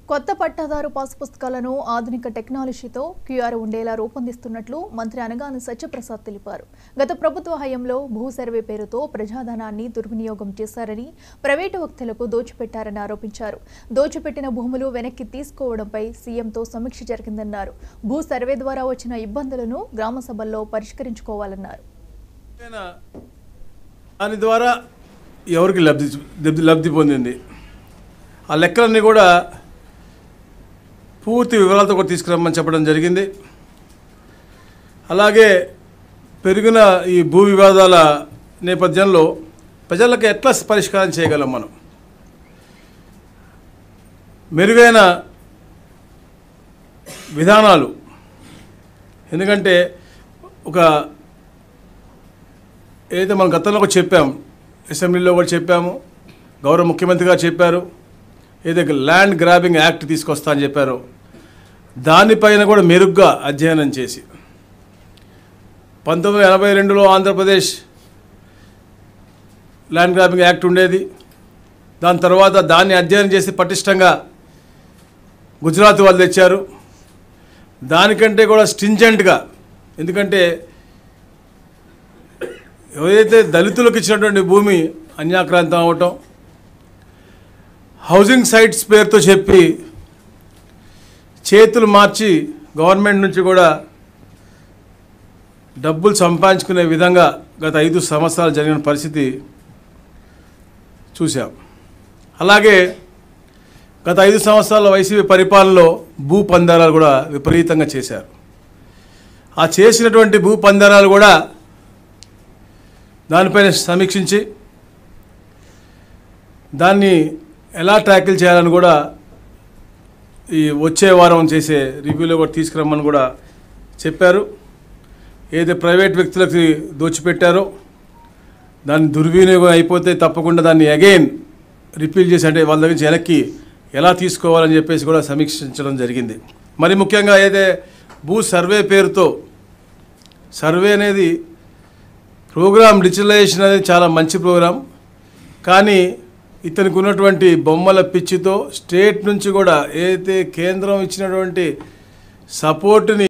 కొత్త పట్టాదారు పాస్ పుస్తకాలను ఆధునిక టెక్నాలజీతో క్యూఆర్ ఉండేలా రూపొందిస్తున్నట్లు మంత్రి అనగాని సత్యప్రసాద్ తెలిపారు. గత ప్రభుత్వ హయాంలో భూ సర్వే పేరుతో ప్రజాధనాన్ని దుర్వినియోగం చేశారని, ప్రైవేటు వ్యక్తులకు దోచిపెట్టారని ఆరోపించారు. దోచిపెట్టిన భూములు వెనక్కి తీసుకోవడంపై సీఎంతో సమీక్ష జరిగిందన్నారు. భూ సర్వే ద్వారా వచ్చిన ఇబ్బందులను గ్రామ సభల్లో పరిష్కరించుకోవాలన్నారు. దాని ద్వారా ఎవరికి లబ్ధి పొందింది ఆ లెక్కలన్నీ కూడా పూర్తి వివరాలతో కూడా తీసుకురమ్మని చెప్పడం జరిగింది. అలాగే పెరిగిన ఈ భూ వివాదాల నేపథ్యంలో ప్రజలకు ఎట్లా పరిష్కారం చేయగలం, మనం మెరుగైన విధానాలు, ఎందుకంటే ఒక ఏదైతే మనం గతంలో కూడా చెప్పాము, అసెంబ్లీలో కూడా చెప్పాము, గౌరవ ముఖ్యమంత్రి గారు చెప్పారు, ఏదైతే ల్యాండ్ గ్రాబింగ్ యాక్ట్ తీసుకొస్తా అని చెప్పారో దానిపైన కూడా మెరుగ్గా అధ్యయనం చేసి 1982లో ఆంధ్రప్రదేశ్ ల్యాండ్ గ్రాబింగ్ యాక్ట్ ఉండేది. దాని తర్వాత దాన్ని అధ్యయనం చేసి పటిష్టంగా గుజరాత్ వాళ్ళు తెచ్చారు. దానికంటే కూడా స్ట్రింజెంట్గా, ఎందుకంటే ఎవరైతే దళితులకు ఇచ్చినటువంటి భూమి అన్యాక్రాంతం అవటం, హౌసింగ్ సైట్స్ పేరుతో చెప్పి చేతులు మార్చి గవర్నమెంట్ నుంచి కూడా డబ్బులు సంపాదించుకునే విధంగా గత 5 సంవత్సరాలు జరిగిన పరిస్థితి చూసాం. అలాగే గత 5 సంవత్సరాల వైసీపీ పరిపాలనలో భూ పందారాలు కూడా విపరీతంగా చేశారు. ఆ చేసినటువంటి భూ పందారాలు కూడా దానిపైన సమీక్షించి దాన్ని ఎలా ట్యాకిల్ చేయాలని కూడా ఈ వచ్చే వారం చేసే రివ్యూలో కూడా తీసుకురమ్మని కూడా చెప్పారు. ఏదైతే ప్రైవేట్ వ్యక్తులకు దోచిపెట్టారో దాన్ని దుర్వినియోగం అయిపోతే తప్పకుండా దాన్ని అగైన్ రిపీల్ చేసి, అంటే వాళ్ళ దగ్గర నుంచి వెనక్కి ఎలా తీసుకోవాలని చెప్పేసి కూడా సమీక్షించడం జరిగింది. మరి ముఖ్యంగా ఏదైతే భూ సర్వే పేరుతో సర్వే అనేది ప్రోగ్రామ్, డిజిటలైజేషన్ అనేది చాలా మంచి ప్రోగ్రాం, కానీ ఇతనికి ఉన్నటువంటి బొమ్మల పిచ్చితో స్టేట్ నుంచి కూడా ఏదైతే కేంద్రం ఇచ్చినటువంటి సపోర్టుని